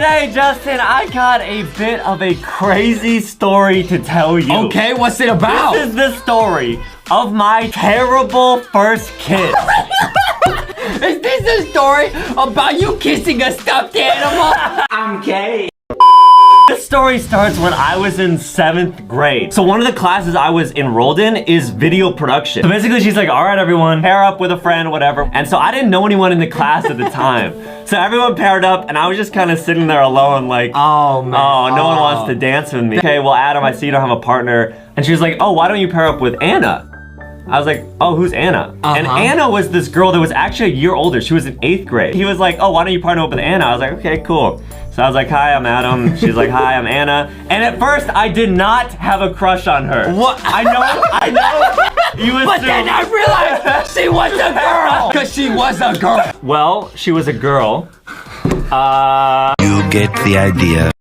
today, Justin, I got a bit of a crazy story to tell you. Okay, what's it about? This is the story of my terrible first kiss. Is this a story about you kissing a stuffed animal? I'm gay. This story starts when I was in 7th grade. So one of the classes I was enrolled in is video production. So basically she's like, all right, everyone, pair up with a friend, whatever. And so I didn't know anyone in the class at the time. So everyone paired up and I was just kind of sitting there alone like, oh man. Oh, no one wants to dance with me. Okay, well, Adam, I see you don't have a partner. And she was like, oh, why don't you pair up with Anna? I was like, oh, who's Anna? And Anna was this girl that was actually a year older. She was in 8th grade. He was like, oh, why don't you partner up with Anna? I was like, okay, cool. So I was like, hi, I'm Adam. She's like, hi, I'm Anna. And at first, I did not have a crush on her. What? I know. You assume. But then I realized she was a girl. Because she was a girl. Well, she was a girl. You get the idea.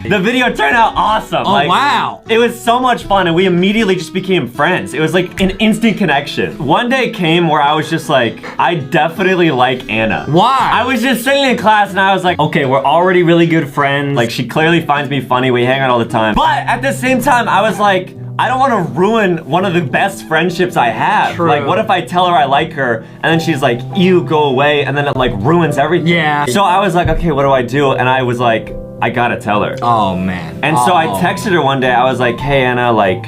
The video turned out awesome. Oh, like, wow. It was so much fun and we immediately just became friends. It was like an instant connection. One day came where I was just like, I definitely like Anna. Why? I was just sitting in class and I was like, okay, we're already really good friends. Like, she clearly finds me funny. We hang out all the time. But at the same time, I was like, I don't want to ruin one of the best friendships I have. True. Like, what if I tell her I like her and then she's like, you go away, and then it like ruins everything. Yeah. So I was like, okay, what do I do? And I was like, I gotta tell her. Oh man. And so I texted her one day. I was like, hey Anna, like,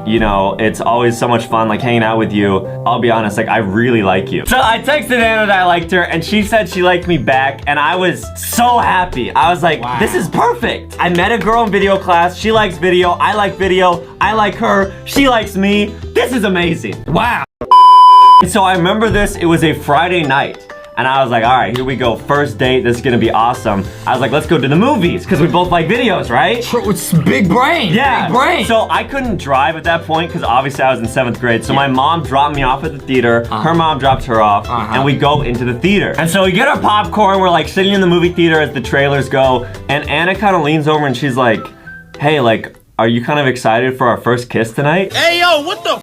you know, it's always so much fun like hanging out with you. I'll be honest, like, I really like you. So I texted Anna that I liked her and she said she liked me back and I was so happy. I was like, wow, this is perfect. I met a girl in video class. She likes video. I like video. I like her. She likes me. This is amazing. Wow. And so I remember this, it was a Friday night. And I was like, all right, here we go. First date, this is gonna be awesome. I was like, let's go to the movies, because we both like videos, right? True, it's big brain. Yeah. Big brain. So I couldn't drive at that point, because obviously I was in 7th grade. So my mom dropped me off at the theater. Her mom dropped her off, and we go into the theater. And so we get our popcorn, we're like sitting in the movie theater as the trailers go, and Anna kind of leans over and she's like, hey, like, are you kind of excited for our first kiss tonight? Hey, yo, what the?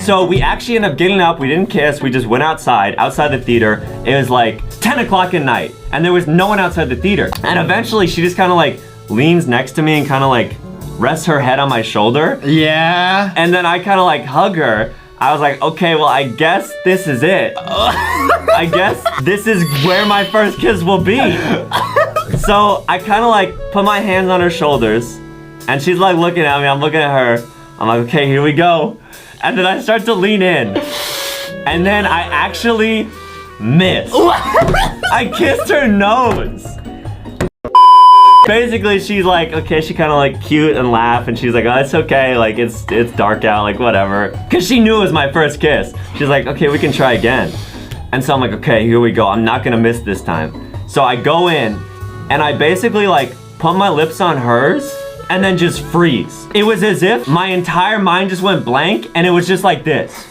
So we actually ended up getting up, we didn't kiss, we just went outside the theater. It was like 10 o'clock at night and there was no one outside the theater. And eventually she just kind of like leans next to me and kind of like rests her head on my shoulder. Yeah. And then I kind of like hug her. I was like, okay, well, I guess this is it. I guess this is where my first kiss will be. So I kind of like put my hands on her shoulders and she's like looking at me, I'm looking at her. I'm like, okay, here we go. And then I start to lean in. And then I actually missed. I kissed her nose. Basically, she's like, okay, she kind of like cute and laugh. And she's like, oh, it's okay. Like, it's dark out, like whatever. Because she knew it was my first kiss. She's like, okay, we can try again. And so I'm like, okay, here we go. I'm not gonna miss this time. So I go in and I basically like put my lips on hers and then just freeze. It was as if my entire mind just went blank and it was just like this.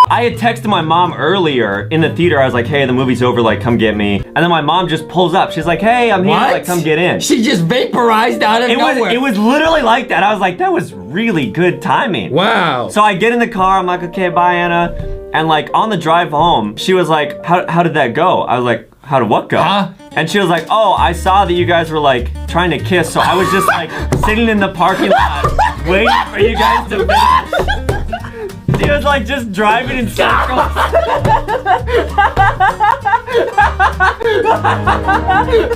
I had texted my mom earlier in the theater. I was like, hey, the movie's over, like, come get me. And then my mom just pulls up. She's like, hey, I'm here, like, come get in. She just vaporized out of nowhere. It was literally like that. I was like, that was really good timing. Wow. So I get in the car, I'm like, okay, bye, Anna. And like, on the drive home, she was like, how did that go? I was like, how did what go? Huh? And she was like, oh, I saw that you guys were like trying to kiss, so I was just like sitting in the parking lot waiting for you guys to finish. She was like just driving in circles.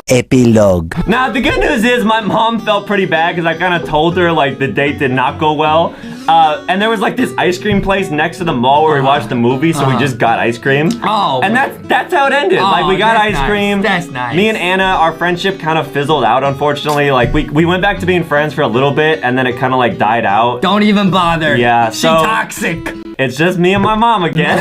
Epilogue. Now, the good news is my mom felt pretty bad because I kind of told her like the date did not go well. And there was like this ice cream place next to the mall where we watched the movie, so we just got ice cream. Oh. And that's how it ended. Like, we got ice cream. That's nice. Me and Anna, our friendship kind of fizzled out, unfortunately. Like, we went back to being friends for a little bit, and then it kind of like died out. Don't even bother. Yeah, She so toxic. it's just me and my mom again.